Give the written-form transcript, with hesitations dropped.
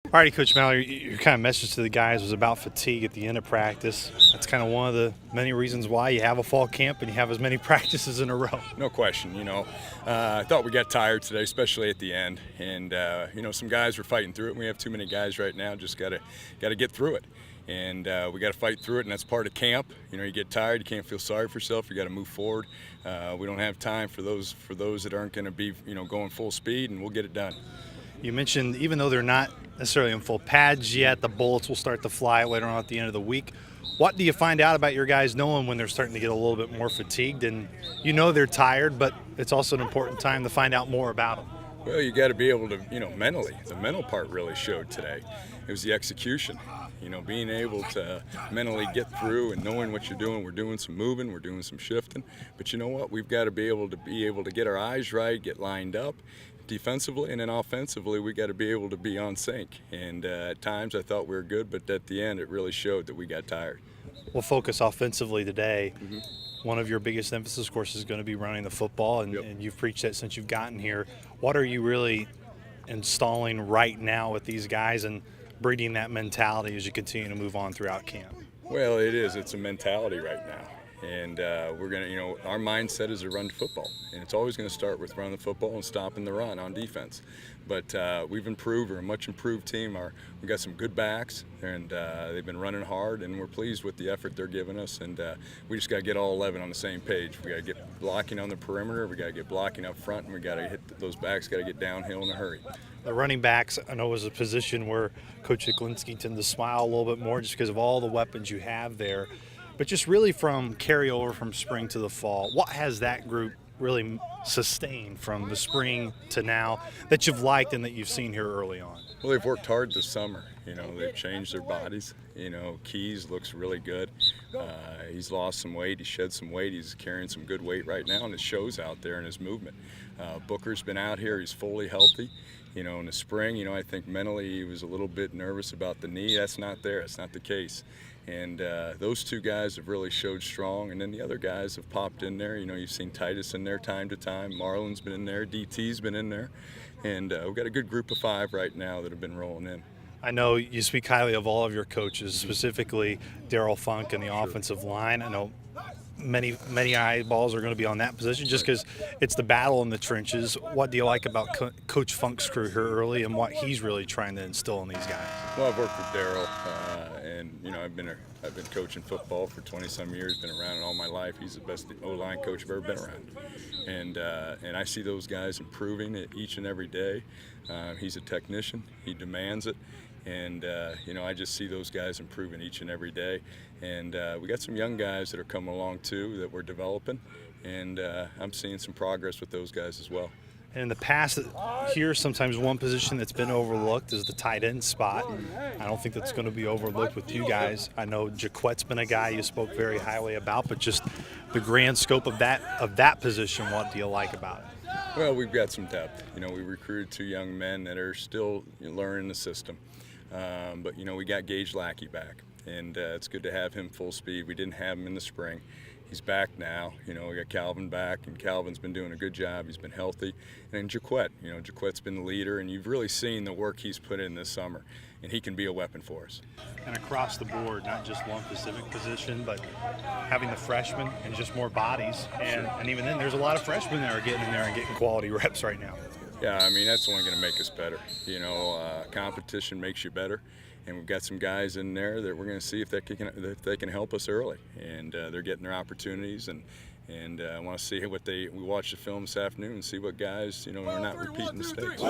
Alrighty, Coach Mallory, your kind of message to the guys was about fatigue at the end of practice. That's kind of one of the many reasons why you have a fall camp and you have as many practices in a row. No question. I thought we got tired today, especially at the end. And some guys were fighting through it. We have too many guys right now. Just gotta get through it. And we got to fight through it, and that's part of camp. You get tired, you can't feel sorry for yourself. You got to move forward. We don't have time for those that aren't going to be going full speed, and we'll get it done. You mentioned even though they're not necessarily in full pads yet, the bullets will start to fly later on at the end of the week. What do you find out about your guys knowing when they're starting to get a little bit more fatigued? And they're tired, but it's also an important time to find out more about them. Well, you got to be able to, mentally. The mental part really showed today. It was the execution. Being able to mentally get through and knowing what you're doing. We're doing some moving, we're doing some shifting. But you know what? We've got to be able to get our eyes right, get lined up defensively, and then offensively we got to be able to be on sync. And at times I thought we were good, but at the end it really showed that we got tired. We'll focus offensively today. One of your biggest emphasis, of course, is going to be running the football, and you've preached that since you've gotten here. What are you really installing right now with these guys and breeding that mentality as you continue to move on throughout camp? Well, it's a mentality right now. And we're going to, our mindset is to run football. And it's always going to start with running the football and stopping the run on defense. But we've improved. We're a much improved team. We've got some good backs, and they've been running hard, and we're pleased with the effort they're giving us. And we just got to get all 11 on the same page. We got to get blocking on the perimeter. We got to get blocking up front, and we got to hit those backs. Got to get downhill in a hurry. The running backs, I know, is a position where Coach Ziklinski tends to smile a little bit more just because of all the weapons you have there. But just really from carryover from spring to the fall, what has that group really sustained from the spring to now that you've liked and that you've seen here early on? Well, they've worked hard this summer. They've changed their bodies. Keys looks really good. He's lost some weight. He shed some weight. He's carrying some good weight right now, and it shows out there in his movement. Booker's been out here. He's fully healthy. In the spring, I think mentally he was a little bit nervous about the knee. That's not there. That's not the case. And those two guys have really showed strong. And then the other guys have popped in there. You've seen Titus in there time to time. Marlon's been in there. DT's been in there. And we've got a good group of 5 right now that have been rolling in. I know you speak highly of all of your coaches, specifically Daryl Funk and the offensive line. I know many eyeballs are going to be on that position just because it's the battle in the trenches. What do you like about Coach Funk's crew here early and what he's really trying to instill in these guys? Well, I've worked with Daryl, and I've been coaching football for 20-some years. Been around it all my life. He's the best O-line coach I've ever been around, and I see those guys improving it each and every day. He's a technician. He demands it. And, I just see those guys improving each and every day. And we got some young guys that are coming along, too, that we're developing. And I'm seeing some progress with those guys as well. And in the past, here sometimes one position that's been overlooked is the tight end spot. I don't think that's going to be overlooked with you guys. I know Jaquette's been a guy you spoke very highly about, but just the grand scope of that position, what do you like about it? Well, we've got some depth. We recruited 2 young men that are still learning the system. But we got Gage Lackey back, and it's good to have him full speed. We didn't have him in the spring. He's back now. We got Calvin back, and Calvin's been doing a good job. He's been healthy. And Jaquette, Jaquette's been the leader, and you've really seen the work he's put in this summer, and he can be a weapon for us. And across the board, not just one specific position, but having the freshmen and just more bodies. And even then, there's a lot of freshmen that are getting in there and getting quality reps right now. Yeah, that's only going to make us better. Competition makes you better, and we've got some guys in there that we're going to see if they can help us early, and they're getting their opportunities. And I want to see we watch the film this afternoon and see what guys are not repeating mistakes.